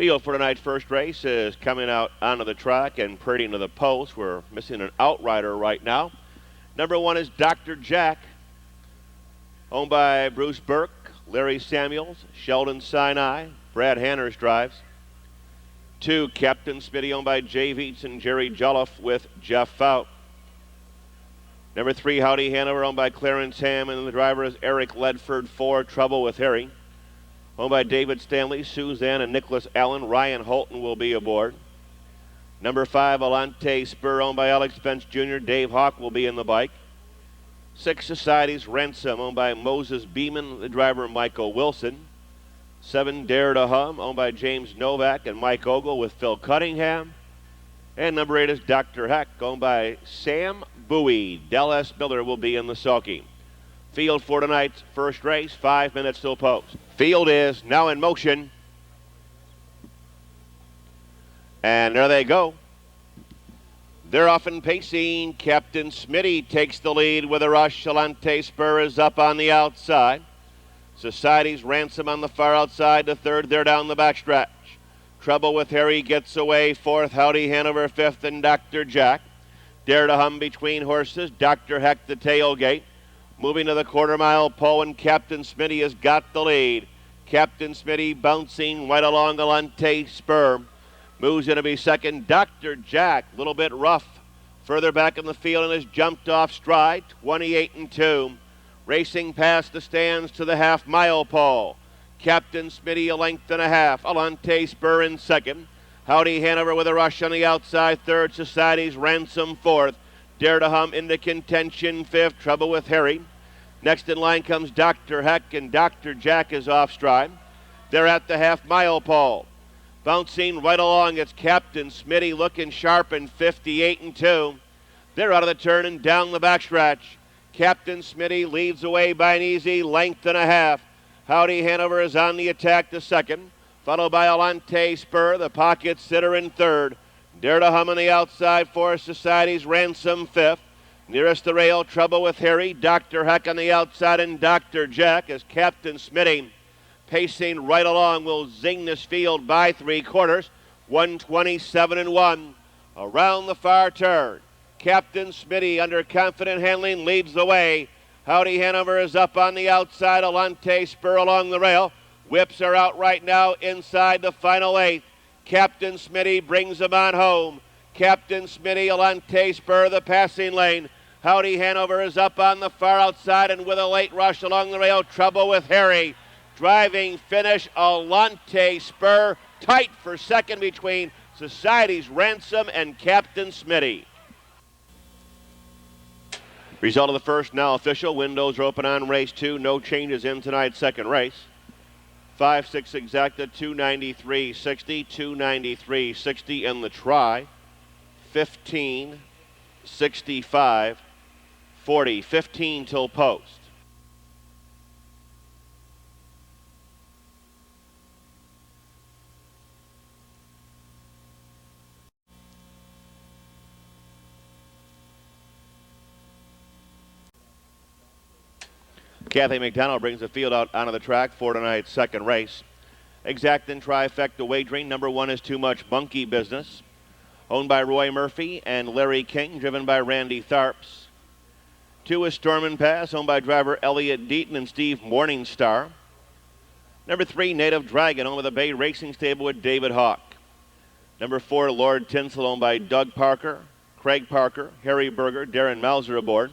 Field for tonight's first race is coming out onto the track and pretty to the post. We're missing an outrider right now. Number 1 is Dr. Jack, owned by Bruce Burke, Larry Samuels, Sheldon Sinai, Brad Hanners drives. 2, Captain Smitty, owned by Jay Veets and Jerry Jolliffe with Jeff Fout. Number 3, Howdy Hanover, owned by Clarence Ham, and the driver is Eric Ledford. 4, Trouble with Harry, owned by David Stanley, Suzanne, and Nicholas Allen. Ryan Holton will be aboard. Number 5, Alante Spur, owned by Alex Bench Jr. Dave Hawk will be in the bike. 6, Society's Ransom, owned by Moses Beeman, the driver Michael Wilson. 7, Dare to Hum, owned by James Novak and Mike Ogle with Phil Cunningham. And number 8 is Dr. Heck, owned by Sam Bowie. Del S. Miller will be in the sulky. Field for tonight's first race, 5 minutes till post. Field is now in motion. And there they go. They're off and pacing. Captain Smitty takes the lead with a rush. Alante Spur is up on the outside. Society's Ransom on the far outside to third. They're down the backstretch. Trouble with Harry gets away. 4th, Howdy Hanover 5th, and Dr. Jack. Dare to Hum between horses. Dr. Heck the tailgate. Moving to the quarter-mile pole, and Captain Smitty has got the lead. Captain Smitty bouncing right along Alante Spur. Moves in to be second. Dr. Jack, a little bit rough. Further back in the field and has jumped off stride. 28-2. Racing past the stands to the half-mile pole. Captain Smitty a length and a half. Alante Spur in second. Howdy Hanover with a rush on the outside. Third, Society's Ransom fourth. Dare to Hum into contention fifth. Trouble with Harry. Next in line comes Dr. Heck, and Dr. Jack is off stride. They're at the half-mile pole. Bouncing right along, it's Captain Smitty looking sharp in 58-2. They're out of the turn and down the backstretch. Captain Smitty leads away by an easy length and a half. Howdy Hanover is on the attack to second, followed by Alante Spur, the pocket sitter in third. Dare to Hum on the outside for Society's Ransom fifth. Nearest the rail, Trouble with Harry, Dr. Heck on the outside, and Dr. Jack as Captain Smitty pacing right along will zing this field by 3/4. 127-1 around the far turn. Captain Smitty under confident handling leads the way. Howdy Hanover is up on the outside. Alante Spur along the rail. Whips are out right now inside the final 8th. Captain Smitty brings them on home. Captain Smitty, Alante Spur, the passing lane. Howdy Hanover is up on the far outside, and with a late rush along the rail, Trouble with Harry. Driving finish, Alante Spur, tight for second between Society's Ransom and Captain Smitty. Result of the first now official. Windows are open on race 2. No changes in tonight's second race. 5-6 exacta, 293.60, 293.60 in the try. 15.65, 40, 15 till post. Kathy McDonald brings the field out onto the track for tonight's second race. Exacting trifecta wagering. Number 1 is Too Much Monkey Business, owned by Roy Murphy and Larry King, driven by Randy Tharps. 2 is Storm and Pass, owned by driver Elliott Deaton and Steve Morningstar. Number 3, Native Dragon, owned by the Bay Racing Stable with David Hawk. Number 4, Lord Tinsel, owned by Doug Parker, Craig Parker, Harry Berger, Darren Mauser aboard.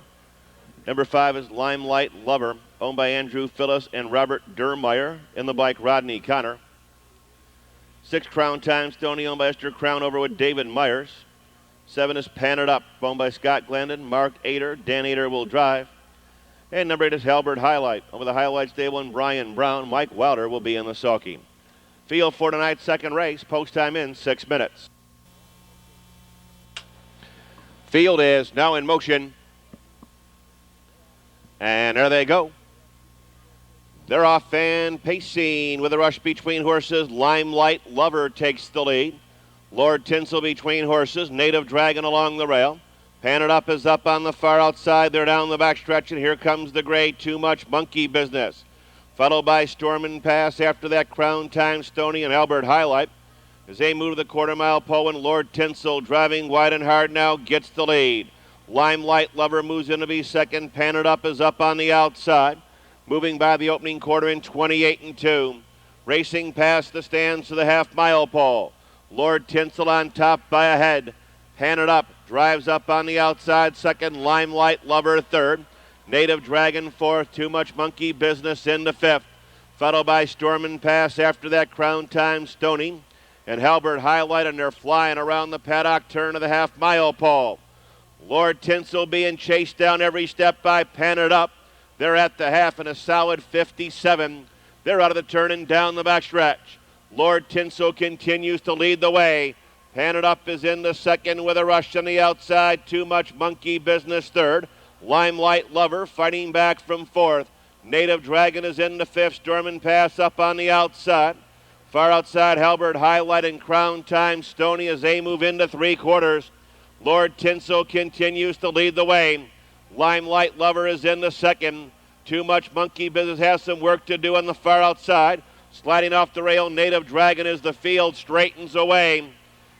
Number 5 is Limelight Lover, owned by Andrew Phillips and Robert Durmeyer, in the bike Rodney Connor. 6, Crown Time Stoney, owned by Esther Crown, over with David Myers. 7 is Pan It Up, owned by Scott Glendon, Mark Ader, Dan Ader will drive. And number 8 is Halbert Highlight, over the Highlight Stable and Brian Brown. Mike Wilder will be in the sulky. Field for tonight's second race, post time in 6 minutes. Field is now in motion. And there they go. They're off and pacing with a rush between horses. Limelight Lover takes the lead. Lord Tinsel between horses. Native Dragon along the rail. Pan It Up is up on the far outside. They're down the backstretch, and here comes the gray Too Much Monkey Business. Followed by Storm and Pass. After that, Crown Time Stoney and Albert Highlight. As they move to the quarter-mile pole, and Lord Tinsel driving wide and hard now gets the lead. Limelight Lover moves in to be second. Pan It Up is up on the outside. Moving by the opening quarter in 28-2. Racing past the stands to the half-mile pole. Lord Tinsel on top by a head. Pan It Up drives up on the outside. Second, Limelight Lover third. Native Dragon fourth. Too Much Monkey Business into fifth. Followed by Storm and Pass after that. Crown Time Stony and Halbert Highlight, and they're flying around the paddock turn of the half-mile pole. Lord Tinsel being chased down every step by Pan It Up. They're at the half in a solid 57. They're out of the turn and down the backstretch. Lord Tinsel continues to lead the way. Pan It Up is in the second with a rush on the outside. Too Much Monkey Business third. Limelight Lover fighting back from fourth. Native Dragon is in the fifth. Storm and Pass up on the outside. Far outside, Halbert Highlight and Crown Time Stony as they move into three quarters. Lord Tinsel continues to lead the way. Limelight Lover is in the second. Too Much Monkey Business has some work to do on the far outside. Sliding off the rail, Native Dragon as the field straightens away.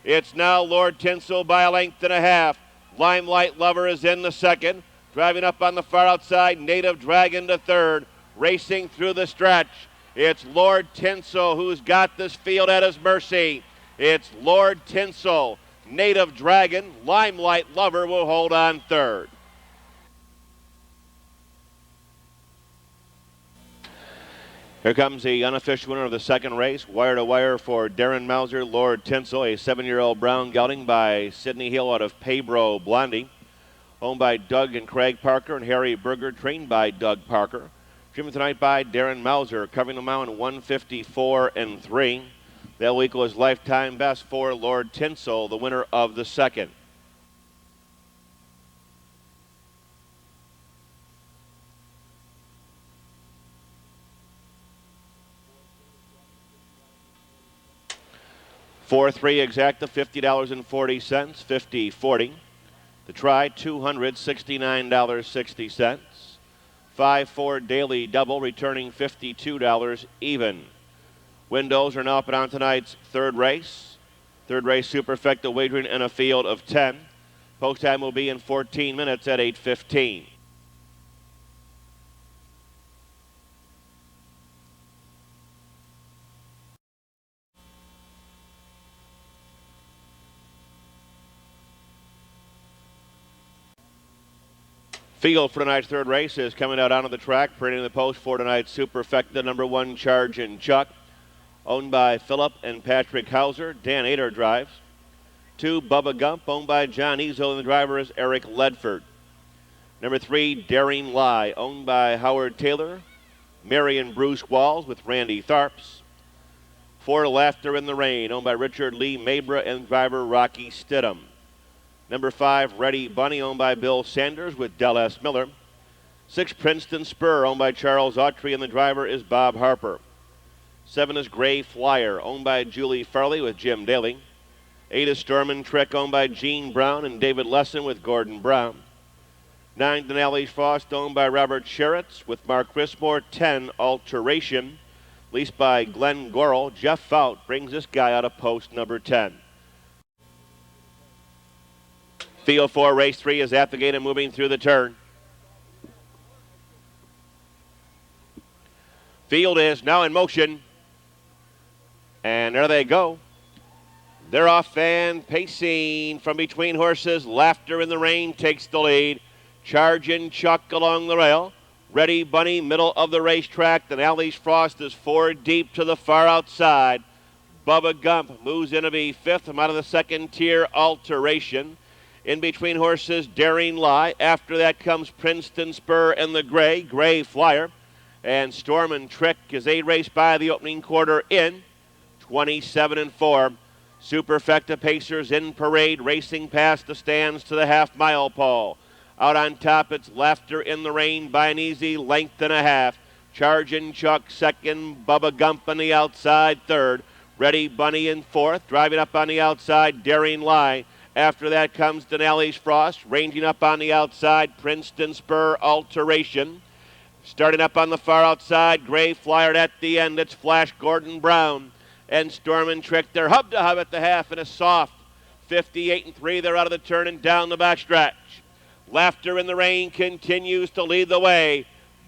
It's now Lord Tinsel by a length and a half. Limelight Lover is in the second. Driving up on the far outside, Native Dragon to third. Racing through the stretch. It's Lord Tinsel who's got this field at his mercy. It's Lord Tinsel. Native Dragon, Limelight Lover will hold on third. Here comes the unofficial winner of the second race. Wire to wire for Darren Mauser, Lord Tinsel, a 7-year-old brown gelding by Sidney Hill out of Paybro Blondie. Owned by Doug and Craig Parker and Harry Berger, trained by Doug Parker. Driven tonight by Darren Mauser, covering the mount 154-3. That'll equal his lifetime best for Lord Tinsel, the winner of the second. $4-3 exacta, $50.40, 50-40. The try, $269.60. 5-4 daily double, returning $52 even. Windows are now up and on tonight's third race. Third race superfecta wagering in a field of 10. Post time will be in 14 minutes at 8:15. Field for tonight's third race is coming out onto the track, parading the post for tonight's superfecta number 1 Charge and Chuck, owned by Philip and Patrick Hauser. Dan Ader drives. 2 Bubba Gump, owned by John Ezo, and the driver is Eric Ledford. Number 3 Daring Lie, owned by Howard Taylor, Mary and Bruce Walls with Randy Tharps. 4 Laughter in the Rain, owned by Richard Lee Mabra and driver Rocky Stidham. Number 5, Ready Bunny, owned by Bill Sanders with Del S. Miller. 6, Princeton Spur, owned by Charles Autry, and the driver is Bob Harper. 7 is Gray Flyer, owned by Julie Farley with Jim Daly. 8 is Storm and Trick, owned by Gene Brown and David Lesson with Gordon Brown. 9, Denali's Frost, owned by Robert Sheritz with Mark Chrismore. 10, Alteration, leased by Glenn Gorrell. Jeff Fout brings this guy out of post number 10. Field 4, race 3 is at the gate and moving through the turn. Field is now in motion. And there they go. They're off and pacing from between horses. Laughter in the Rain takes the lead. Charge and Chuck along the rail. Ready Bunny, middle of the racetrack. Denali's Frost is 4 deep to the far outside. Bubba Gump moves in to be 5th. I'm out of the second tier, Alteration. In between horses, Daring Lie. After that comes Princeton Spur and the Gray Flyer. And Storm and Trick as they race by the opening quarter in 27-4. Superfecta Pacers in parade, racing past the stands to the half-mile pole. Out on top, it's Laughter in the Rain by an easy length and a half. Charge and Chuck second, Bubba Gump on the outside third. Ready Bunny in fourth, driving up on the outside, Daring Lie. After that comes Denali's Frost, ranging up on the outside, Princeton Spur, Alteration. Starting up on the far outside, Gray Flyer at the end, it's Flash Gordon Brown. and Storm and Trick. They're hub to hub at the half and a soft 58-3. They're out of the turn and down the backstretch. Laughter in the Rain continues to lead the way.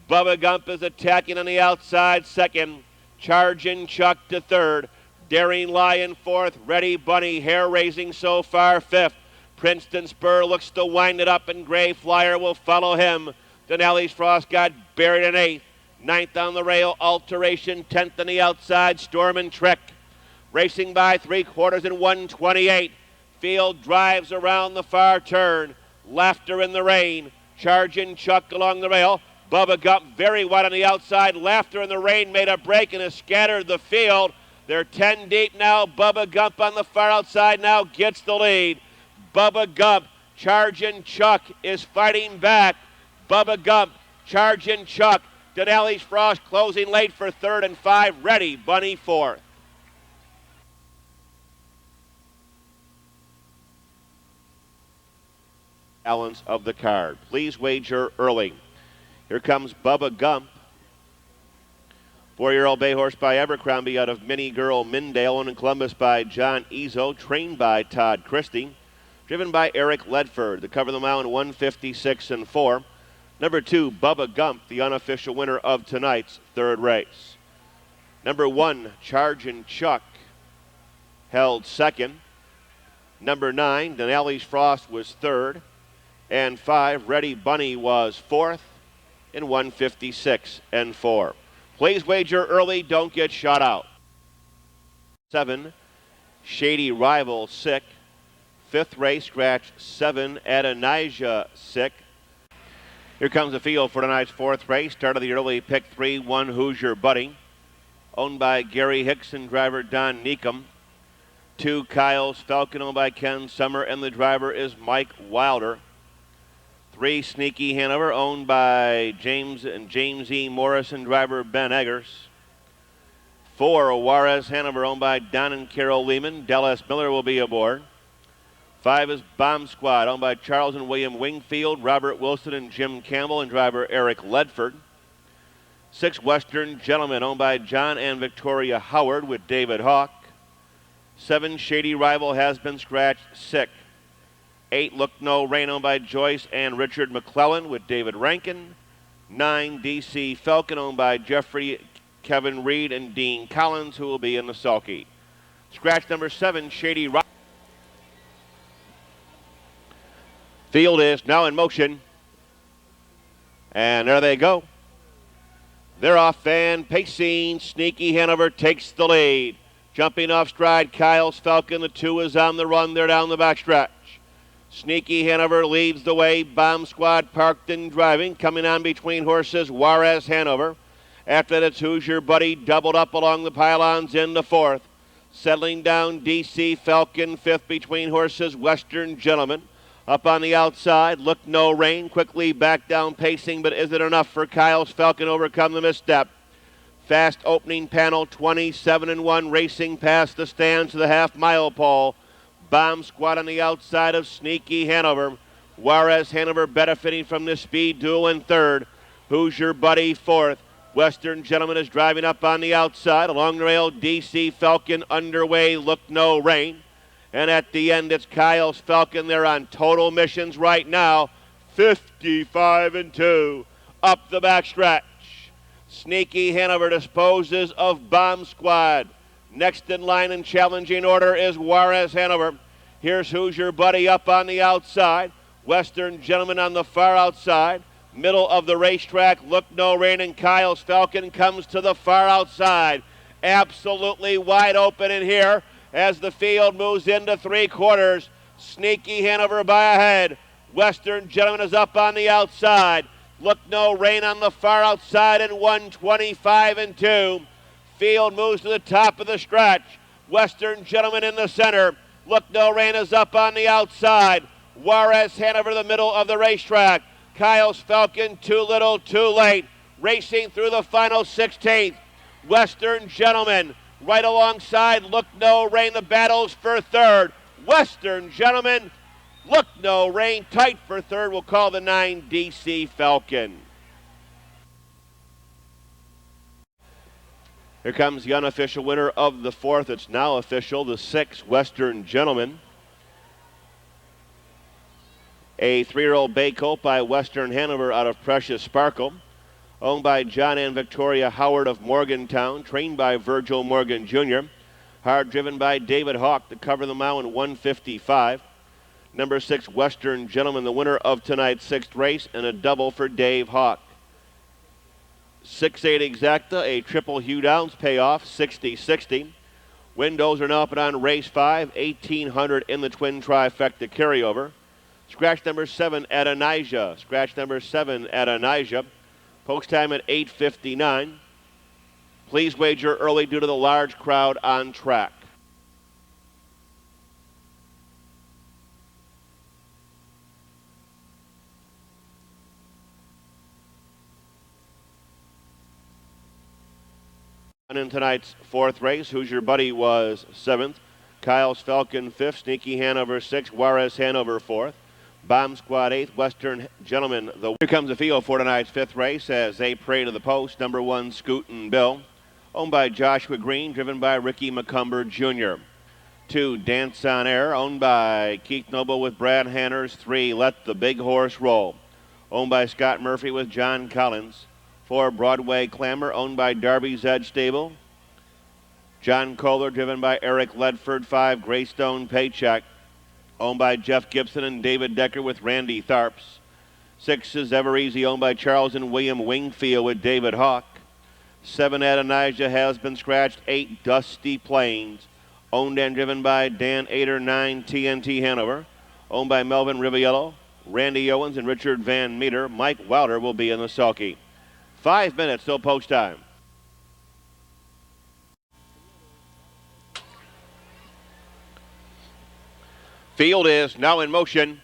Bubba Gump is attacking on the outside second. Charging Chuck to third. Daring Lion fourth. Ready Bunny hair-raising so far fifth. Princeton Spur looks to wind it up, and Gray Flyer will follow him. Denali's Frost got buried in eighth. Ninth on the rail, Alteration. 10th on the outside, Storm and Trick. Racing by 3/4 in 128. Field drives around the far turn. Laughter in the Rain. Charging Chuck along the rail. Bubba Gump very wide on the outside. Laughter in the Rain made a break and has scattered the field. They're 10 deep now. Bubba Gump on the far outside now gets the lead. Bubba Gump, Charging Chuck is fighting back. Bubba Gump, Charging Chuck. Denali's Frost closing late for third and 5. Ready Bunny fourth. Balance of the card. Please wager early. Here comes Bubba Gump. 4-year-old bay horse by Abercrombie out of Mini Girl Mindale, owned in Columbus by John Ezo, trained by Todd Christie, driven by Eric Ledford. The cover of the mile in 156-4. Number 2, Bubba Gump, the unofficial winner of tonight's third race. Number 1, Chargin' Chuck, held second. Number 9, Denali's Frost was third. And 5, Ready Bunny was fourth in 156-4. Please wager early, don't get shot out. 7, Shady Rival, sick. 5th race, scratch 7, Adonijah, sick. Here comes the field for tonight's 4th race. Start of the early pick 3, 1 Hoosier Buddy, owned by Gary Hickson, driver Don Neekum. 2 Kyle's Falcon, owned by Ken Summer, and the driver is Mike Wilder. 3 Sneaky Hanover, owned by James E. Morrison, driver Ben Eggers. 4 Juarez Hanover, owned by Don and Carol Lehman. Dallas Miller will be aboard. 5 is Bomb Squad, owned by Charles and William Wingfield, Robert Wilson and Jim Campbell, and driver Eric Ledford. 6 Western Gentleman, owned by John and Victoria Howard with David Hawk. 7 Shady Rival has been scratched, sick. 8 Look No Rain, owned by Joyce and Richard McClellan with David Rankin. 9 DC Falcon, owned by Jeffrey, Kevin Reed, and Dean Collins, who will be in the sulky. Scratch number 7, Shady Rival. Field is now in motion. And there they go. They're off and pacing. Sneaky Hanover takes the lead. Jumping off stride, Kyle's Falcon. The 2 is on the run. They're down the backstretch. Sneaky Hanover leads the way. Bomb Squad parked and driving. Coming on between horses, Juarez Hanover. After that, it's Hoosier Buddy doubled up along the pylons in the 4th. Settling down, DC Falcon, 5th between horses, Western Gentleman. Up on the outside, Look No Rain, quickly back down pacing, but is it enough for Kyle's Falcon to overcome the misstep? Fast opening panel, 27-1, racing past the stands to the half-mile pole. Bomb Squad on the outside of Sneaky Hanover. Juarez Hanover benefiting from this speed duel in 3rd. Hoosier Buddy 4th. Western Gentleman is driving up on the outside. Along the rail, DC Falcon underway, Look No Rain. And at the end, it's Kyle's Falcon. They're on total missions right now. 55-2 up the backstretch. Sneaky Hanover disposes of Bomb Squad. Next in line in challenging order is Juarez Hanover. Here's Hoosier Buddy up on the outside. Western Gentleman on the far outside. Middle of the racetrack, Look No Rain, and Kyle's Falcon comes to the far outside. Absolutely wide open in here as the field moves into 3/4. Sneaky Hanover by a head. Western Gentleman is up on the outside. Look No Rain on the far outside in 125-2. Field moves to the top of the stretch. Western Gentleman in the center. Look No Rain is up on the outside. Juarez Hanover the middle of the racetrack. Kyle's Falcon too little, too late. Racing through the final 16th. Western Gentleman right alongside Look No Rain. The battles for 3rd. Western Gentleman, Look No Rain tight for 3rd. We'll call the 9 DC Falcon. Here comes the unofficial winner of the 4th. It's now official, the 6th Western Gentleman. A 3-year-old bay colt by Western Hanover out of Precious Sparkle. Owned by John and Victoria Howard of Morgantown. Trained by Virgil Morgan Jr. Hard driven by David Hawk to cover the mile in 155. Number 6 Western Gentleman, the winner of tonight's 6th race, and a double for Dave Hawk. 6-8 exacta, a triple Hugh Downs payoff, 60-60. Windows are now up on race 5, 1,800 in the twin trifecta carryover. Scratch number 7 at Anijah. Scratch number 7 at Anijah. Post time at 8:59. Please wager early due to the large crowd on track. And in tonight's 4th race, Hoosier Buddy was 7th. Kyle's Falcon 5th. Sneaky Hanover 6th. Juarez Hanover 4th. Bomb Squad 8th. Western Gentleman. Here comes the field for tonight's 5th race as they pray to the post. Number 1, Scootin' Bill. Owned by Joshua Green. Driven by Ricky McCumber Jr. 2, Dance on Air. Owned by Keith Noble with Brad Hanners. 3, Let the Big Horse Roll. Owned by Scott Murphy with John Collins. 4, Broadway Clamor, owned by Darby's Edge Stable. John Kohler, driven by Eric Ledford. 5, Greystone Paycheck, owned by Jeff Gibson and David Decker with Randy Tharps. 6 is Ever Easy, owned by Charles and William Wingfield with David Hawk. 7, Adonijah has been scratched. 8, Dusty Plains, owned and driven by Dan Ader. 9, TNT Hanover, owned by Melvin Riviello, Randy Owens, and Richard Van Meter. Mike Wilder will be in the sulky. 5 minutes till post time. Field is now in motion.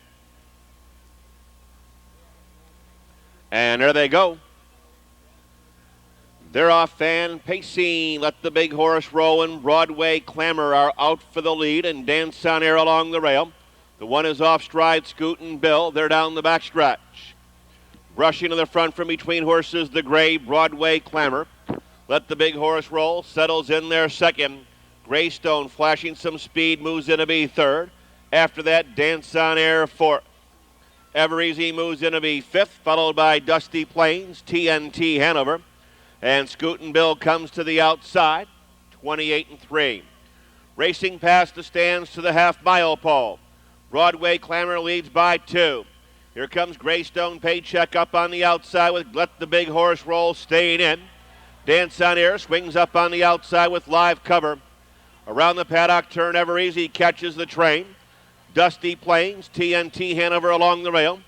And there they go. They're off and pacing. Let the Big Horse Roll and Broadway Clamor are out for the lead, and Dance on Air along the rail. The one is off stride, Scootin' Bill. They're down the backstretch. Rushing to the front from between horses, the gray Broadway Clamor. Let the Big Horse Roll, settles in there second. Greystone flashing some speed, moves in to be third. After that, Dance on Air fourth. Ever Easy moves in to be fifth, followed by Dusty Plains, TNT Hanover. And Scootin' Bill comes to the outside, 28-3. Racing past the stands to the half-mile pole. Broadway Clamor leads by 2. Here comes Greystone Paycheck up on the outside with Let the Big Horse Roll staying in. Dance on Air swings up on the outside with Live Cover. Around the paddock turn, Ever Easy catches the train. Dusty Plains, TNT Hanover along the rail.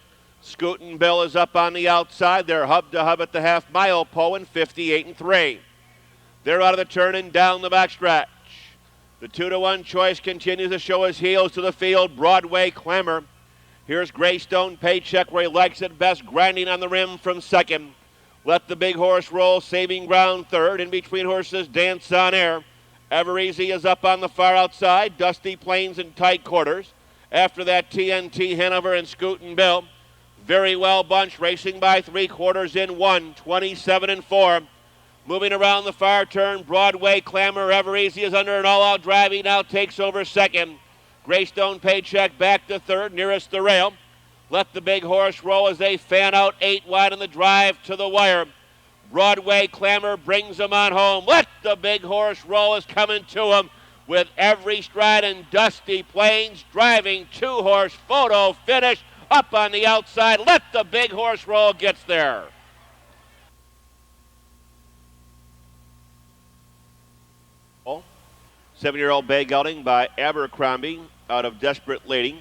Scootin' Bill is up on the outside. They're hub to hub at the half-mile pole in 58-3. They're out of the turn and down the backstretch. The 2-1 choice continues to show his heels to the field. Broadway Clamor. Here's Greystone Paycheck where he likes it best, grinding on the rim from second. Let the Big Horse Roll, saving ground third. In between horses, Dance on Air. Ever Easy is up on the far outside. Dusty Plains in tight quarters. After that, TNT Hanover and Scootin' Bill. Very well bunched, racing by 3/4 in 1, 27-4. Moving around the far turn, Broadway Clamor. Ever Easy is under an all-out drive. He now takes over second. Greystone Paycheck back to third, nearest the rail. Let the Big Horse Roll as they fan out 8 wide on the drive to the wire. Broadway Clamor brings them on home. Let the Big Horse Roll is coming to him with every stride, and Dusty Plains driving 2-horse photo finish up on the outside. Let the Big Horse Roll gets there. Seven-year-old bay gelding by Abercrombie out of Desperate Lady.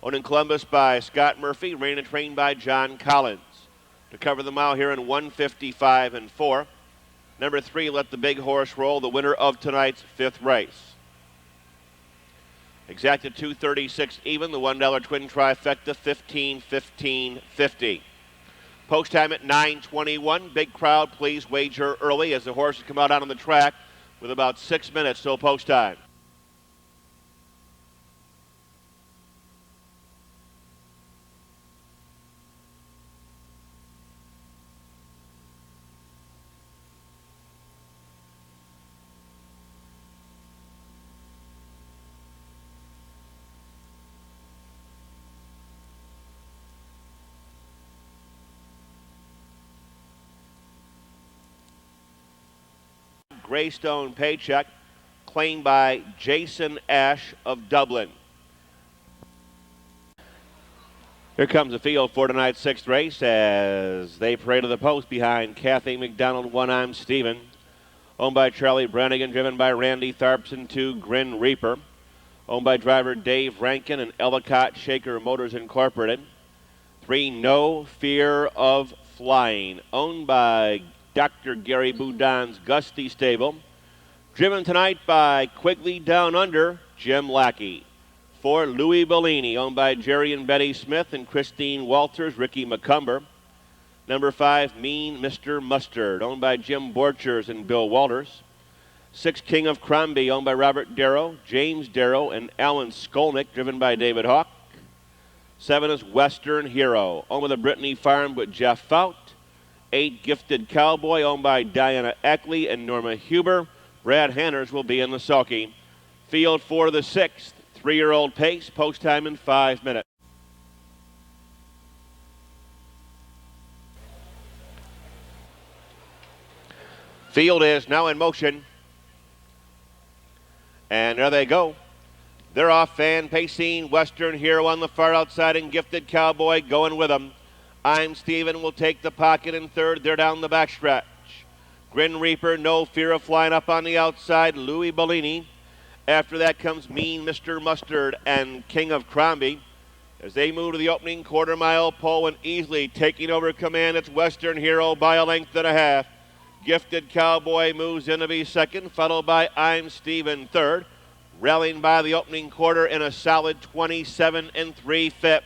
Owned in Columbus by Scott Murphy. Ran and trained by John Collins. To cover the mile here in 155-4. Number 3, Let the Big Horse Roll, the winner of tonight's 5th race. Exacted 236 even. The $1 twin trifecta, 15-15-50. Post time at 9:21. Big crowd, please wager early as the horses come out on the track with about 6 minutes till post time. Greystone Paycheck, claimed by Jason Ash of Dublin. Here comes the field for tonight's sixth race as they parade to the post behind Kathy McDonald, 1 I'm Steven. Owned by Charlie Brannigan, driven by Randy Tharpson, 2 Grin Reaper. Owned by driver Dave Rankin and Ellicott Shaker Motors Incorporated. 3 No Fear of Flying, owned by Dr. Gary Boudon's Gusty Stable. Driven tonight by Quigley Down Under, Jim Lackey. 4 Louis Bellini, owned by Jerry and Betty Smith and Christine Walters, Ricky McCumber. Number 5, Mean Mr. Mustard, owned by Jim Borchers and Bill Walters. 6 King of Crombie, owned by Robert Darrow, James Darrow, and Alan Skolnick, driven by David Hawk. 7 is Western Hero, owned by the Brittany Farm with Jeff Fout. 8 Gifted Cowboy, owned by Diana Eckley and Norma Huber. Brad Hanners will be in the sulky. Field for the 6th, 3-year-old pace, post time in 5 minutes. Field is now in motion. And there they go. They're off, fan pacing. Western Hero on the far outside and Gifted Cowboy going with them. I'm Steven will take the pocket in third. They're down the backstretch. Grin Reaper, No Fear of Flying up on the outside. Louis Bellini. After that comes Mean Mr. Mustard and King of Crombie. As they move to the opening quarter-mile pole and easily taking over command, it's Western Hero by a length and a half. Gifted Cowboy moves in to be second, followed by I'm Steven third. Rallying by the opening quarter in a solid 27 3/5.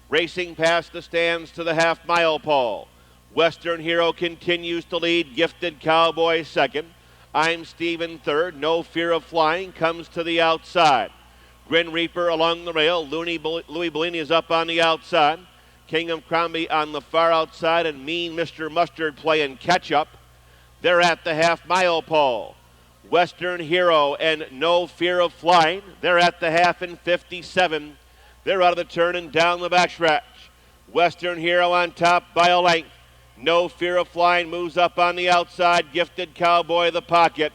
Racing past the stands to the half-mile pole. Western Hero continues to lead, Gifted Cowboy second. I'm Steven third. No Fear of Flying comes to the outside. Grin Reaper along the rail. Louis Bellini is up on the outside. King of Crombie on the far outside, and Mean Mr. Mustard playing catch-up. They're at the half-mile pole. Western Hero and No Fear of Flying. They're at the half in 57. They're out of the turn and down the backstretch. Western Hero on top by a length. No Fear of Flying moves up on the outside. Gifted Cowboy the pocket.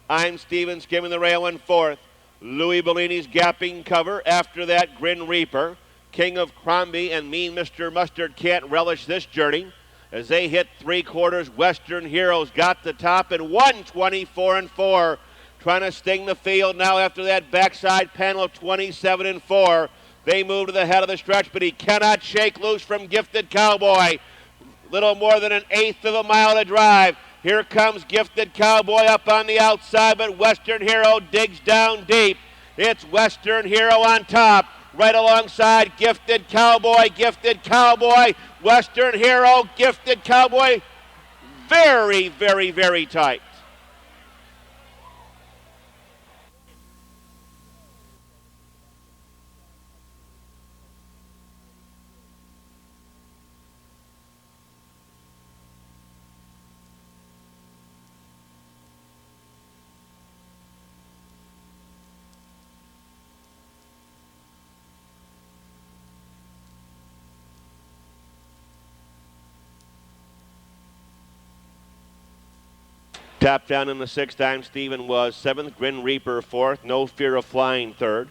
I'm Steven skimming the rail in fourth. Louis Bellini's gapping cover. After that, Grin Reaper. King of Crombie and Mean Mr. Mustard can't relish this journey. As they hit 3/4, Western Heroes got the top and 1:24 trying to sting the field now after that backside panel of 27 4. They move to the head of the stretch, but he cannot shake loose from Gifted Cowboy. Little more than an eighth of a mile to drive. Here comes Gifted Cowboy up on the outside, but Western Hero digs down deep. It's Western Hero on top, right alongside Gifted Cowboy, Western Hero, Gifted Cowboy. Very, very, very tight. Top down in the 6th time, Steven was 7th, Grin Reaper 4th, No Fear of Flying 3rd.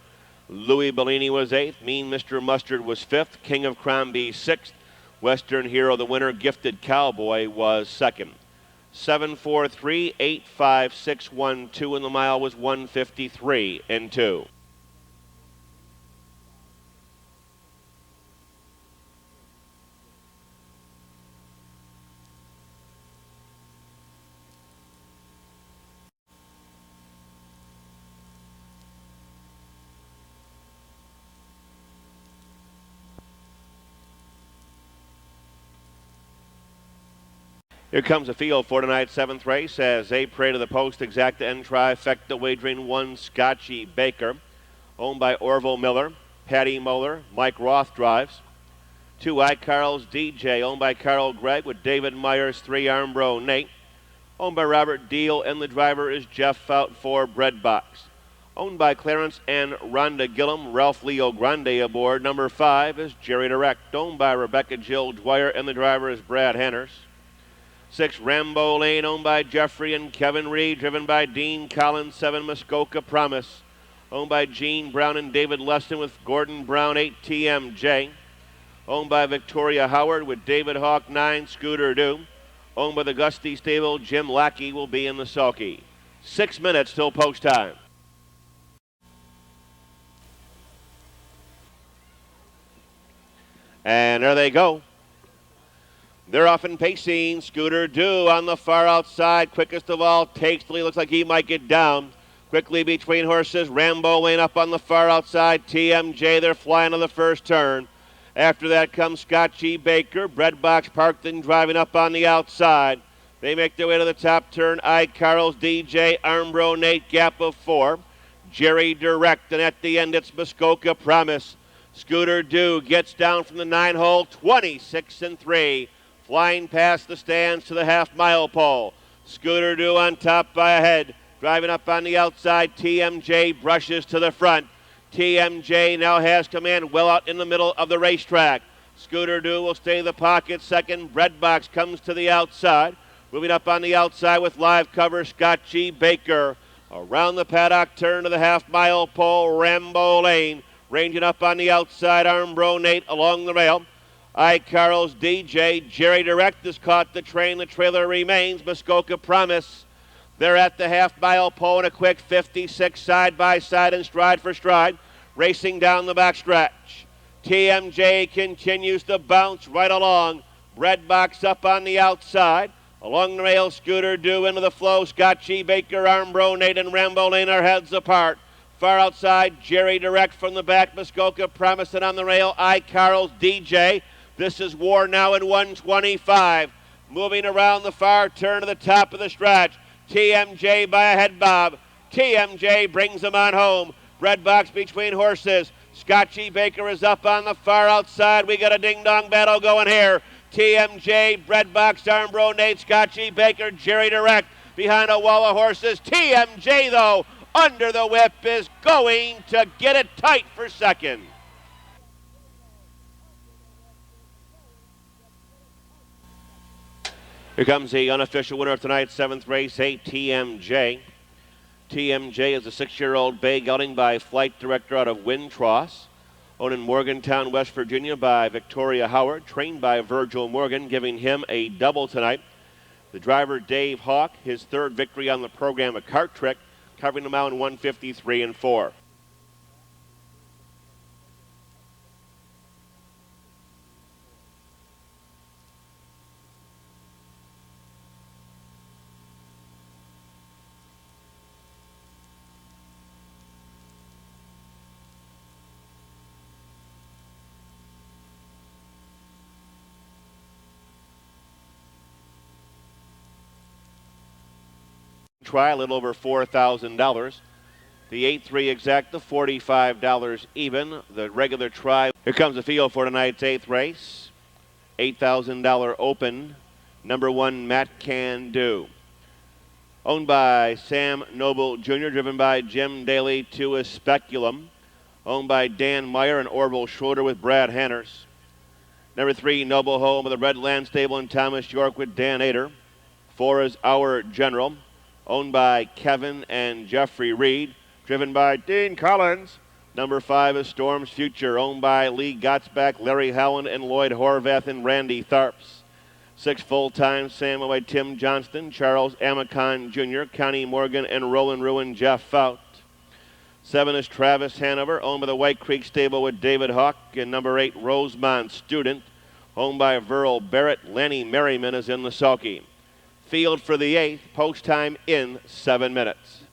Louis Bellini was 8th, Mean Mr. Mustard was 5th, King of Crombie 6th. Western Hero, the winner, Gifted Cowboy, was 2nd. 7-4-3, 8-5-6-1-2, and the mile was 1:53 and 2. Here comes the field for tonight's 7th race as they parade to the post, exacta and trifecta, wagering 1 Scotchy Baker, owned by Orville Miller, Patty Moeller, Mike Roth drives. 2 iCarl's DJ, owned by Carl Gregg with David Myers, 3 Armbro Nate, owned by Robert Deal, and the driver is Jeff Fout, 4 Breadbox. Owned by Clarence and Rhonda Gillum, Ralph Leo Grande aboard. Number 5 is Jerry Direct, owned by Rebecca Jill Dwyer, and the driver is Brad Hanners. 6, Rambo Lane, owned by Jeffrey and Kevin Reed, driven by Dean Collins. 7, Muskoka Promise, owned by Gene Brown and David Leston with Gordon Brown. 8, TMJ, owned by Victoria Howard with David Hawk. 9, Scooter Doo, owned by the Gusty Stable. Jim Lackey will be in the sulky. 6 minutes till post time. And there they go. They're off and pacing. Scooter Doo on the far outside. Quickest of all takes the lead. Looks like he might get down. Quickly between horses. Rambo Lane up on the far outside. TMJ, they're flying to the first turn. After that comes Scott G. Baker. Breadbox parked and driving up on the outside. They make their way to the top turn. Carl's DJ, Armbro, Nate, gap of 4. Jerry Direct, and at the end it's Muskoka Promise. Scooter Doo gets down from the 9-hole, 26-3. Flying past the stands to the half-mile pole. Scooter Doo on top by a head. Driving up on the outside, TMJ brushes to the front. TMJ now has command well out in the middle of the racetrack. Scooter Doo will stay in the pocket second. Breadbox comes to the outside. Moving up on the outside with live cover, Scott G. Baker. Around the paddock turn to the half-mile pole, Rambo Lane. Ranging up on the outside, Armbro Nate along the rail. Carl's DJ, Jerry Direct has caught the train. The trailer remains, Muskoka Promise. They're at the half-mile pole in a quick 56 side by side and stride for stride. Racing down the backstretch. TMJ continues to bounce right along. Breadbox up on the outside. Along the rail, Scooter Doo into the flow. Scott G. Baker, Armbro Nate, and Rambo Lane are heads apart. Far outside, Jerry Direct from the back. Muskoka Promise, and on the rail, Carl's DJ. This is War now in 125. Moving around the far turn to the top of the stretch. TMJ by a head bob. TMJ brings him on home. Breadbox between horses. Scott G. Baker is up on the far outside. We got a ding-dong battle going here. TMJ, Breadbox, Armbro, Nate, Scott G. Baker, Jerry Direct behind a wall of horses. TMJ, though, under the whip, is going to get it tight for second. Here comes the unofficial winner of tonight's 7th race, 8, TMJ. TMJ is a 6-year-old bay gelding by flight director out of Windtross. Owned in Morgantown, West Virginia by Victoria Howard. Trained by Virgil Morgan, giving him a double tonight. The driver, Dave Hawk, his 3rd victory on the program, a cart trick, covering him out in 153 and 4. Try a little over $4,000. The 8-3 exact, the $45 even. The regular try. Here comes the field for tonight's 8th race. $8,000 open. Number 1, Matt Can Do. Owned by Sam Noble Jr., driven by Jim Daly. 2 is Speculum. Owned by Dan Meyer and Orville Schroeder with Brad Hanners. Number 3, Noble Home of the Red Land Stable in Thomas York with Dan Ader. 4 is Our General. Owned by Kevin and Jeffrey Reed, driven by Dean Collins. Number 5 is Storm's Future, owned by Lee Gottsback, Larry Howland, and Lloyd Horvath and Randy Tharps. 6 full-time Sam by Tim Johnston, Charles Amicon Jr., Connie Morgan, and Roland Ruin, Jeff Fout. 7 is Travis Hanover, owned by the White Creek Stable with David Hawk, and number 8, Rosemont Student, owned by Verl Barrett. Lenny Merriman is in the sulky. Field for the 8th, post time in 7 minutes.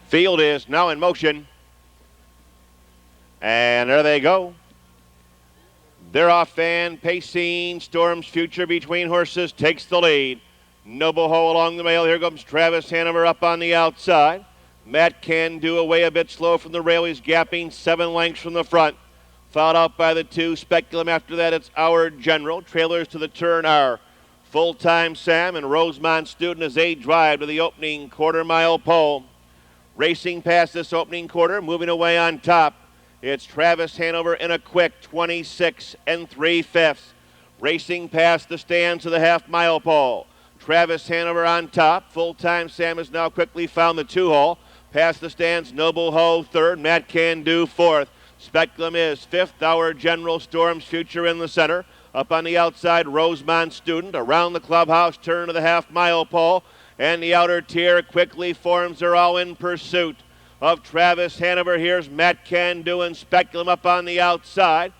Field is now in motion. And there they go. They're off and pacing. Storm's Future between horses takes the lead. Noble Ho along the rail. Here comes Travis Hanover up on the outside. Matt Can Do away a bit slow from the rail. He's gapping 7 lengths from the front. Fouled out by the 2, Speculum. After that, it's Our General. Trailers to the turn are Full-Time Sam and Rosemont Student as they drive to the opening quarter-mile pole. Racing past this opening quarter, moving away on top. It's Travis Hanover in a quick 26 3/5. Racing past the stands to the half-mile pole. Travis Hanover on top. Full-time Sam has now quickly found the 2-hole. Past the stands, Noble Ho third, Matt Can Do fourth. Speculum is fifth. Our General Storm's Future in the center. Up on the outside, Rosemont Student. Around the clubhouse, turn to the half-mile pole. And the outer tier quickly forms. They're all in pursuit of Travis Hanover. Here's Matt Can Do and Speculum up on the outside.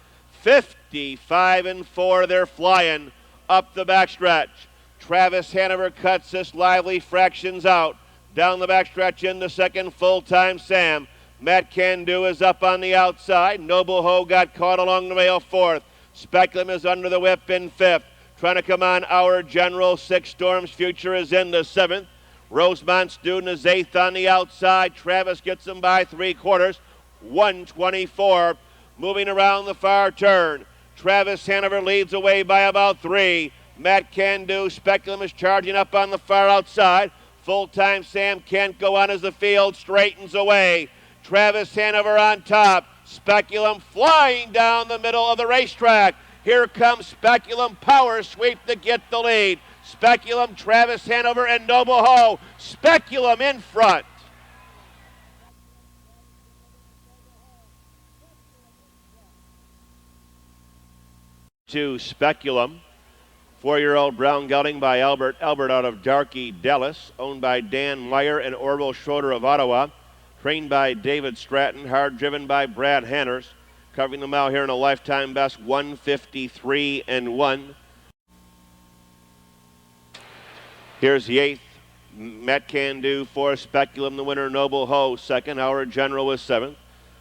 55-4, they're flying up the backstretch. Travis Hanover cuts this lively fractions out. Down the backstretch into second, full-time Sam. Matt Can Do is up on the outside. Noble Ho got caught along the rail fourth. Speculum is under the whip in fifth. Trying to come on, Our General. Six Storms Future is in the seventh. Rosemont Student is eighth on the outside. Travis gets him by 3/4. 124. Moving around the far turn. Travis Hanover leads away by about 3. Matt Can Do. Speculum is charging up on the far outside. Full-time Sam can't go on as the field straightens away. Travis Hanover on top. Speculum flying down the middle of the racetrack. Here comes Speculum power sweep to get the lead. Speculum, Travis Hanover, and Noble Ho. Speculum in front. To Speculum. 4-year-old brown gelding by Albert out of Darky Dallas, owned by Dan Meyer and Orville Schroeder of Ottawa, trained by David Stratton, hard driven by Brad Hanners, covering the mile here in a lifetime best 153-1. Here's the eighth. Matt Can Do fourth. Speculum the winner. Noble Ho second. Our General was seventh.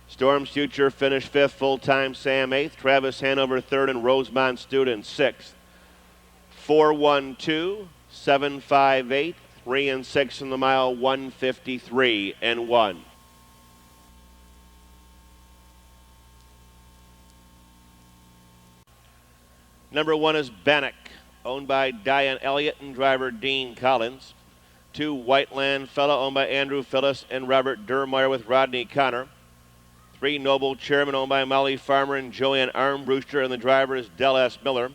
Storm's Future finished fifth. Full-time Sam eighth. Travis Hanover third and Rosemont Student sixth. 4-1-2, 7-5-8, 3 and 6 in the mile, 153-1. Number 1 is Bannock, owned by Diane Elliott and driver Dean Collins. 2, Whiteland Fella, owned by Andrew Phillis and Robert Durmeyer with Rodney Connor. 3, Noble Chairman, owned by Molly Farmer and Joanne Armbruster, and the driver is Del S. Miller.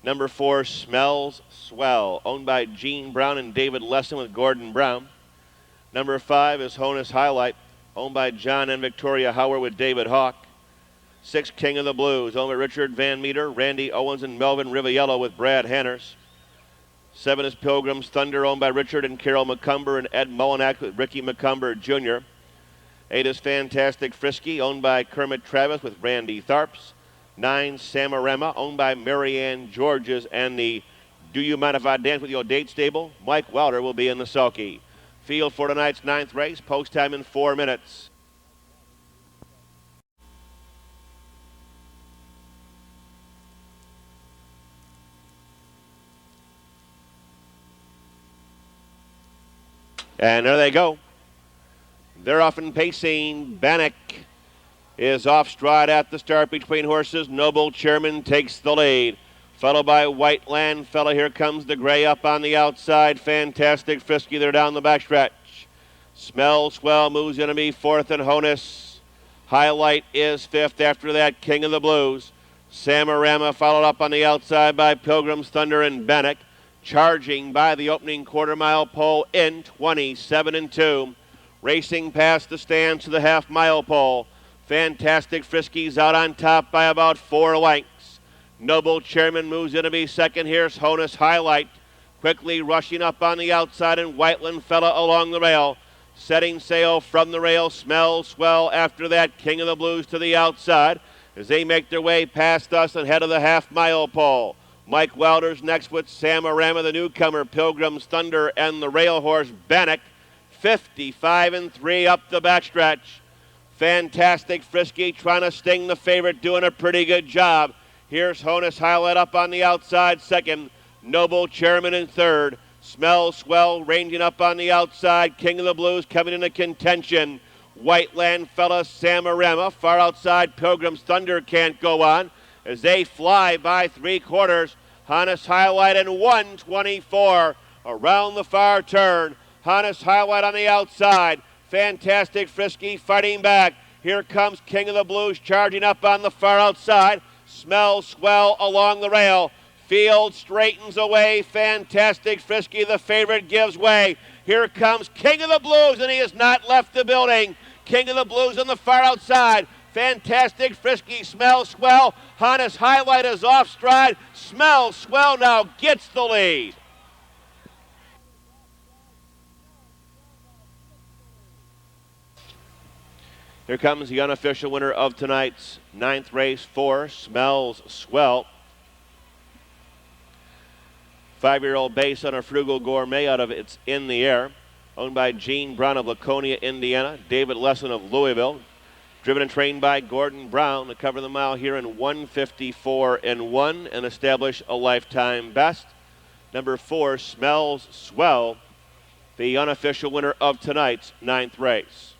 Number 4, Smells Swell, owned by Gene Brown and David Lesson with Gordon Brown. Number 5 is Honus Highlight, owned by John and Victoria Howard with David Hawk. 6, King of the Blues, owned by Richard Van Meter, Randy Owens, and Melvin Riviello with Brad Hanners. 7 is Pilgrim's Thunder, owned by Richard and Carol McCumber and Ed Mullinak with Ricky McCumber Jr. 8 is Fantastic Frisky, owned by Kermit Travis with Randy Tharps. 9, Samarema, owned by Marianne Georges and the Do You Mind If I Dance With Your Date stable. Mike Wilder will be in the sulky. Field for tonight's 9th race, post time in 4 minutes. And there they go. They're off and pacing. Bannock is off stride at the start between horses. Noble Chairman takes the lead, followed by Whiteland Fella. Here comes the gray up on the outside. Fantastic Frisky, they're down the backstretch. Smell Swell moves in to be fourth, and Honus Highlight is fifth. After that, King of the Blues. Samarama followed up on the outside by Pilgrim's Thunder and Bannock, charging by the opening quarter-mile pole in 27-2. Racing past the stands to the half-mile pole. Fantastic Frisky's out on top by about 4 lengths. Noble Chairman moves in to be second. Here's Honus Highlight, quickly rushing up on the outside, and Whiteland Fella along the rail. Setting sail from the rail, Smell Swell. After that, King of the Blues to the outside as they make their way past us and head of the half-mile pole. Mike Wilder's next with Samarama, the newcomer, Pilgrim's Thunder, and the rail horse Bannock. 55-3 up the backstretch. Fantastic Frisky trying to sting the favorite, doing a pretty good job. Here's Honus Highlight up on the outside second. Noble Chairman in third. Smell Swell ranging up on the outside. King of the Blues coming into contention. Whiteland Fella, Samarama. Far outside, Pilgrim's Thunder can't go on as they fly by 3/4. Honus Highlight in 124 around the far turn. Honus Highlight on the outside. Fantastic Frisky fighting back. Here comes King of the Blues charging up on the far outside. Smell Swell along the rail. Field straightens away. Fantastic Frisky, the favorite, gives way. Here comes King of the Blues, and he has not left the building. King of the Blues on the far outside. Fantastic Frisky, Smell Swell. Hannes Highlight is off stride. Smell Swell now gets the lead. Here comes the unofficial winner of tonight's 9th race, 4, Smells Swell. 5-year-old base on a Frugal Gourmet out of It's in the Air, owned by Gene Brown of Laconia, Indiana, David Lesson of Louisville, driven and trained by Gordon Brown to cover the mile here in 1:54.1 and establish a lifetime best. Number 4, Smells Swell, the unofficial winner of tonight's 9th race.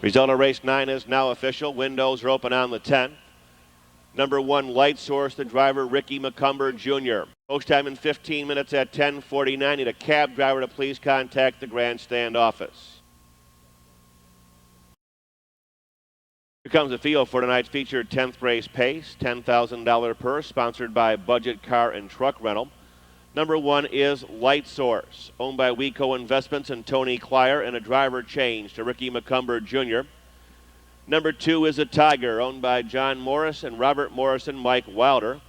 Result of race 9 is now official. Windows are open on the 10. Number 1, Light Source, the driver, Ricky McCumber Jr. Post time in 15 minutes at 10:49. Need a cab driver to please contact the grandstand office. Here comes the field for tonight's featured 10th race pace. $10,000 purse, sponsored by Budget Car and Truck Rental. Number 1 is Light Source, owned by Weco Investments and Tony Clyer, and a driver change to Ricky McCumber Jr. Number 2 is a Tiger, owned by John Morris and Robert Morris and Mike Wilder.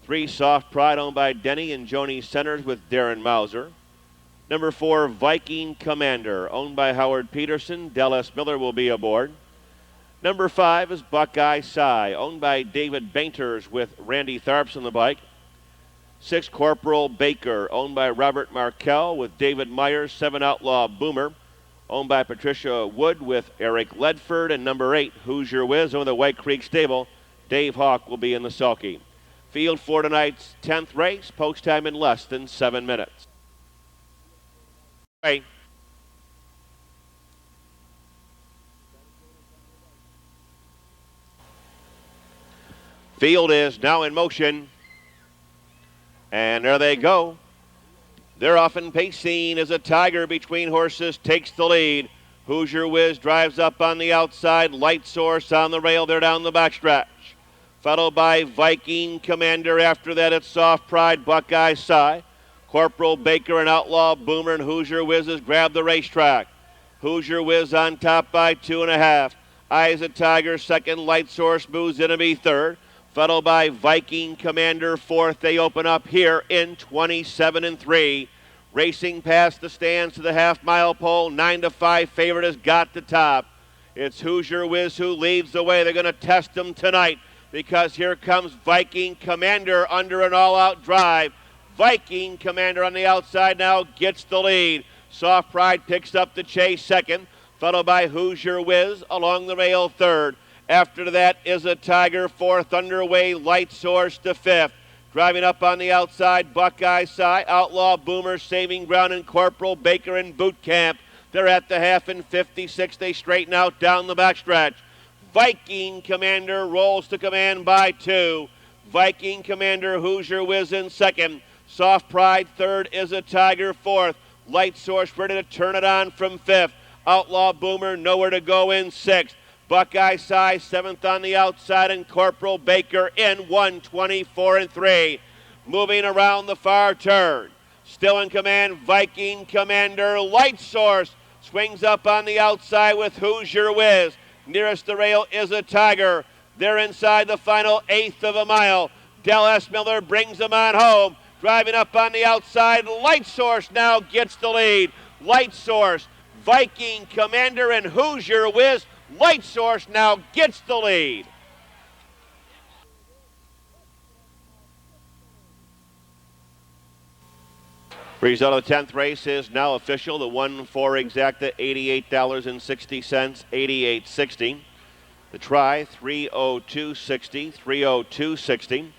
3, Soft Pride, owned by Denny and Joni Centers with Darren Mauser. Number 4, Viking Commander, owned by Howard Peterson. Del S. Miller will be aboard. Number 5 is Buckeye Cy, owned by David Bainters with Randy Tharps on the bike. 6, Corporal Baker, owned by Robert Markell with David Myers. 7, Outlaw Boomer, owned by Patricia Wood with Eric Ledford. And number 8, Hoosier Wiz, owned by the White Creek Stable. Dave Hawk will be in the sulky. Field for tonight's 10th race, post time in less than 7 minutes. Hey. Field is now in motion. And there they go. They're off and pacing as a Tiger between horses takes the lead. Hoosier Wiz drives up on the outside. Light Source on the rail. They're down the backstretch. Followed by Viking Commander. After that, it's Soft Pride, Buckeye Cy. Corporal Baker and Outlaw Boomer and Hoosier Wiz has grabbed the racetrack. Hoosier Wiz on top by 2.5. Eyes a Tiger second. Light Source moves in to be third. Followed by Viking Commander fourth. They open up here in 27-3. Racing past the stands to the half-mile pole. 9-5 favorite has got the top. It's Hoosier Wiz who leads the way. They're going to test them tonight because here comes Viking Commander under an all-out drive. Viking Commander on the outside now gets the lead. Soft Pride picks up the chase second. Followed by Hoosier Wiz along the rail third. After that is a Tiger fourth, underway Light Source to fifth. Driving up on the outside, Buckeye Cy, Outlaw Boomer, saving ground, and Corporal Baker in boot camp. They're at the half in 56. They straighten out down the backstretch. Viking Commander rolls to command by 2. Viking Commander, Hoosier Wiz in second. Soft Pride third is a Tiger fourth. Light Source ready to turn it on from fifth. Outlaw Boomer nowhere to go in sixth. Buckeye Cy seventh on the outside, and Corporal Baker in 1:24.3. Moving around the far turn. Still in command, Viking Commander. Light Source swings up on the outside with Hoosier Wiz. Nearest the rail is a Tiger. They're inside the final eighth of a mile. Del S. Miller brings them on home. Driving up on the outside, Light Source now gets the lead. Light Source, Viking Commander, and Hoosier Wiz. Light Source now gets the lead. Result of the 10th race is now official. The 1-4 exacta, $88.60, $88.60. The try, 302.60, 302.60.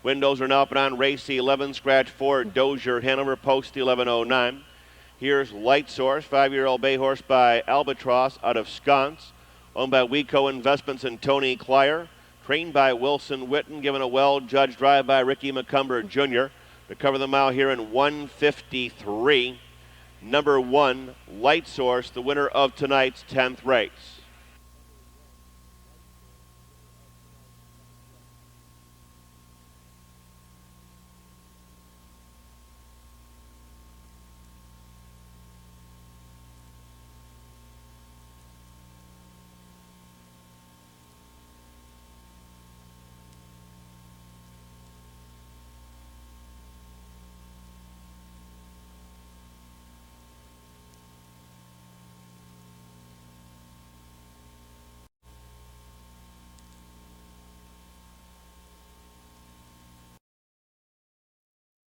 Windows are now open on race 11, scratch 4, Dozier, Hanover, post 1109. Here's Light Source, 5-year-old bay horse by Albatross out of Sconce, owned by Weco Investments and Tony Klyer, trained by Wilson Witten, given a well-judged drive by Ricky McCumber Jr. to cover the mile here in 1:53. Number 1, Light Source, the winner of tonight's 10th race.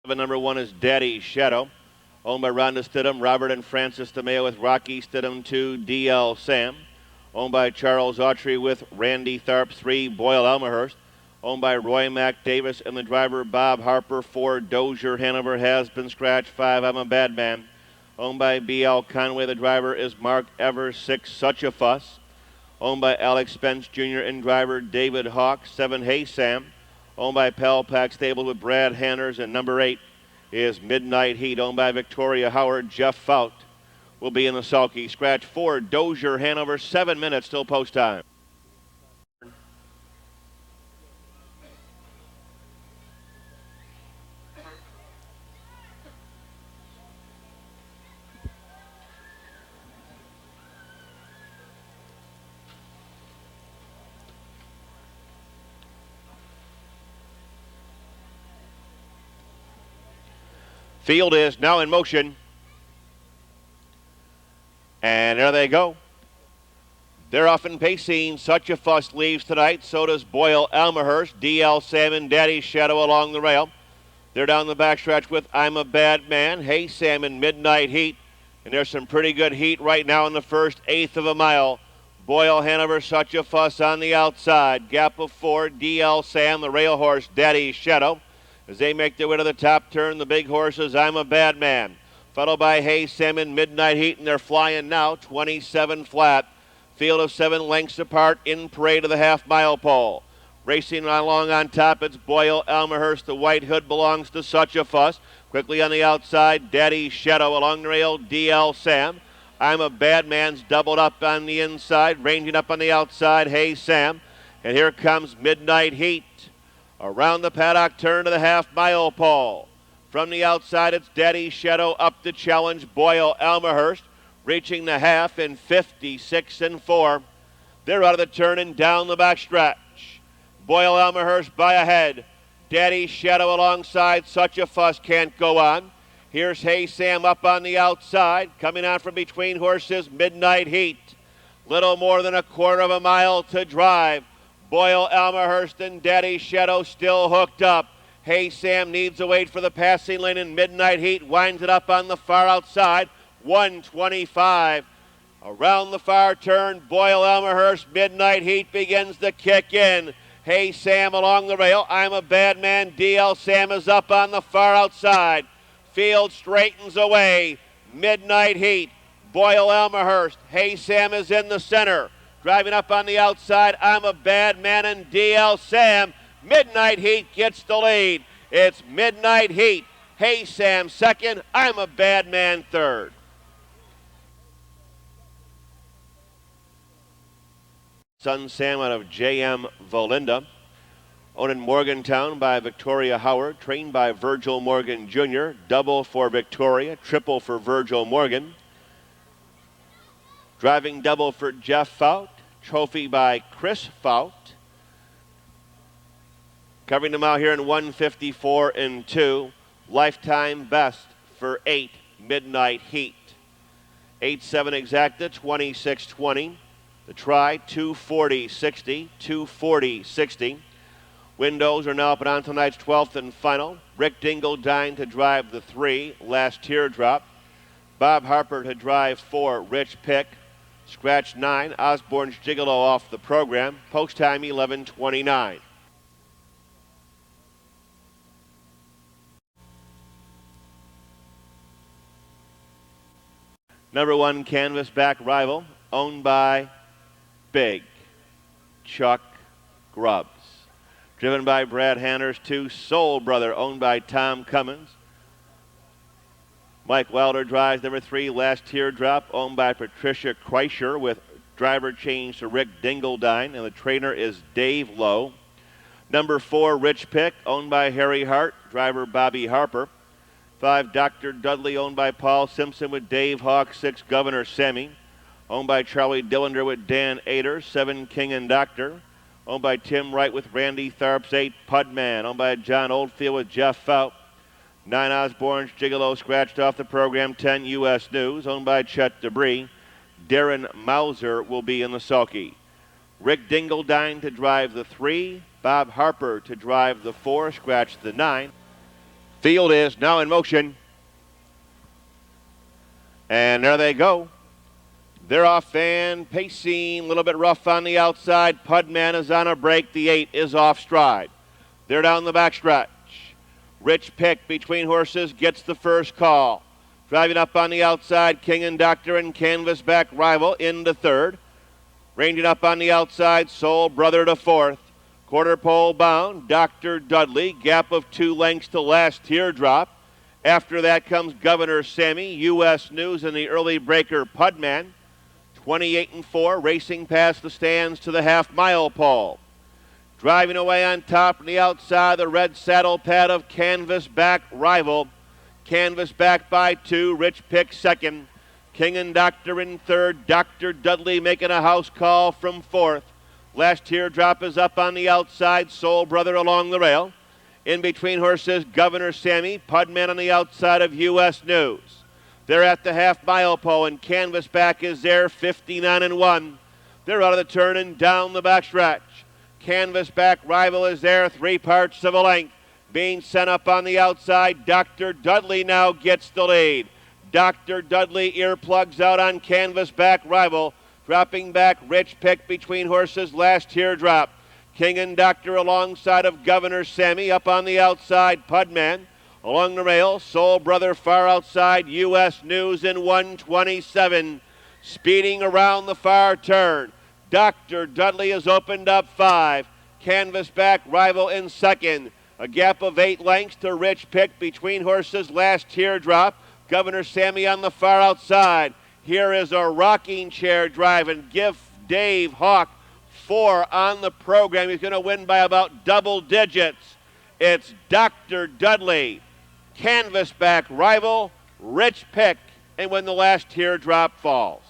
Number 1 is Daddy Shadow, owned by Rhonda Stidham, Robert and Francis DeMeo with Rocky Stidham 2, DL Sam, owned by Charles Autry with Randy Tharp 3, Boyle Elmhurst, owned by Roy Mac Davis and the driver Bob Harper 4, Dozier Hanover has been scratched 5, I'm a Bad Man, owned by B.L. Conway, the driver is Mark Evers 6, Such a Fuss, owned by Alex Spence Jr. and driver David Hawk 7, Hey Sam, owned by Pell Pack Stable with Brad Hanners, and number 8 is Midnight Heat, owned by Victoria Howard. Jeff Fout will be in the sulky. Scratch 4, Dozier Hanover, 7 minutes till post time. Field is now in motion. And there they go. They're off and pacing. Such a Fuss leaves tonight. So does Boyle Elmhurst, DL Salmon, Daddy Shadow along the rail. They're down the backstretch with I'm a Bad Man, Hey Salmon, Midnight Heat. And there's some pretty good heat right now in the first eighth of a mile. Boyle Hanover, Such a Fuss on the outside. Gap of 4, DL Sam, the rail horse, Daddy Shadow. As they make their way to the top turn, the big horses, I'm a Bad Man, followed by Hey Salmon, Midnight Heat, and they're flying now, 27 flat. Field of 7 lengths apart in parade of the half-mile pole. Racing along on top, it's Boyle Elmhurst. The white hood belongs to Such a Fuss. Quickly on the outside, Daddy Shadow along the rail, DL Sam. I'm a Bad Man's doubled up on the inside, ranging up on the outside, Hey Sam. And here comes Midnight Heat. Around the paddock turn to the half-mile pole. From the outside, it's Daddy Shadow up to challenge Boyle Elmhurst, reaching the half in 56 and 4. They're out of the turn and down the backstretch. Boyle Elmhurst by ahead. Daddy Shadow alongside. Such a Fuss can't go on. Here's Hey Sam up on the outside. Coming on from between horses, Midnight Heat. Little more than a quarter of a mile to drive. Boyle Elmhurst and Daddy Shadow still hooked up. Hey Sam needs to wait for the passing lane, and Midnight Heat winds it up on the far outside. 125. Around the far turn, Boyle Elmhurst, Midnight Heat begins to kick in. Hey Sam along the rail. I'm a Bad Man. DL Sam is up on the far outside. Field straightens away. Midnight Heat. Boyle Elmhurst. Hey Sam is in the center. Driving up on the outside, I'm a Bad Man and DL Sam. Midnight Heat gets the lead. It's Midnight Heat. Hey Sam second. I'm a Bad Man third. Sun Sam out of J.M. Volinda. Owned in Morgantown by Victoria Howard. Trained by Virgil Morgan Jr. Double for Victoria. Triple for Virgil Morgan. Driving double for Jeff Fout. Trophy by Chris Fout. Covering them out here in 154 and 2. Lifetime best for 8, Midnight Heat. 8-7 exacta, 26-20. The try, 240-60, 240-60. Windows are now up and on tonight's 12th and final. Rick Dingledine to drive the 3, Last Teardrop. Bob Harper to drive 4, Rich Pick. Scratch 9, Osborne's Gigolo off the program. Post time 11:29. Number 1 Canvasback Rival, owned by Big Chuck Grubbs. Driven by Brad Hanners. 2 Soul Brother, owned by Tom Cummins. Mike Wilder drives number 3, Last Teardrop, owned by Patricia Kreischer, with driver change to Rick Dingledine, and the trainer is Dave Lowe. Number 4, Rich Pick, owned by Harry Hart, driver Bobby Harper. 5, Dr. Dudley, owned by Paul Simpson with Dave Hawk. 6, Governor Semi, owned by Charlie Dillender with Dan Ader. 7, King and Doctor, owned by Tim Wright with Randy Tharps. 8, Pudman, owned by John Oldfield with Jeff Fout. 9, Osborne's Gigolo, scratched off the program. 10, U.S. News, owned by Chet Debris. Darren Mauser will be in the sulky. Rick Dingledine to drive the 3, Bob Harper to drive the 4, scratch the 9. Field is now in motion. And there they go. They're off and pacing, a little bit rough on the outside. Pudman is on a break. The 8 is off stride. They're down the backstretch. Rich Pick between horses gets the first call. Driving up on the outside, King and Doctor and Canvasback Rival into 3rd. Ranging up on the outside, Soul Brother to 4th. Quarter pole bound, Dr. Dudley, gap of 2 lengths to Last Teardrop. After that comes Governor Sammy, U.S. News, and the early breaker Pudman. 28 and 4, racing past the stands to the half-mile pole. Driving away on top from the outside, the red saddle pad of Canvasback Rival. Canvasback by 2, Rich Pick 2nd. King and Doctor in 3rd. Dr. Dudley making a house call from 4th. Last Teardrop is up on the outside. Soul Brother along the rail. In between horses, Governor Sammy. Pudman on the outside of U.S. News. They're at the half-mile pole, and Canvasback is there, 59 and 1. They're out of the turn and down the backstretch. Canvasback Rival is there, 3 parts of a length. Being sent up on the outside, Dr. Dudley now gets the lead. Dr. Dudley earplugs out on Canvasback Rival. Dropping back, Rich Pick between horses, Last Teardrop. King and Doctor alongside of Governor Sammy. Up on the outside, Pudman. Along the rail, Soul Brother far outside, U.S. News in 127. Speeding around the far turn. Dr. Dudley has opened up 5. Canvasback Rival in 2nd. A gap of 8 lengths to Rich Pick between horses, Last Teardrop. Governor Sammy on the far outside. Here is a rocking chair drive, and give Dave Hawk 4 on the program. He's going to win by about double digits. It's Dr. Dudley, Canvasback Rival, Rich Pick, and when the Last Teardrop falls.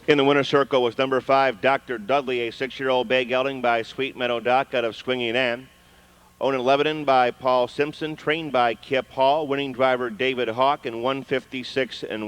In the winner's circle was number 5, Dr. Dudley, a 6-year-old bay gelding by Sweet Meadow Dock out of Swinging Ann. Owned in Lebanon by Paul Simpson, trained by Kip Hall, winning driver David Hawk in 156 and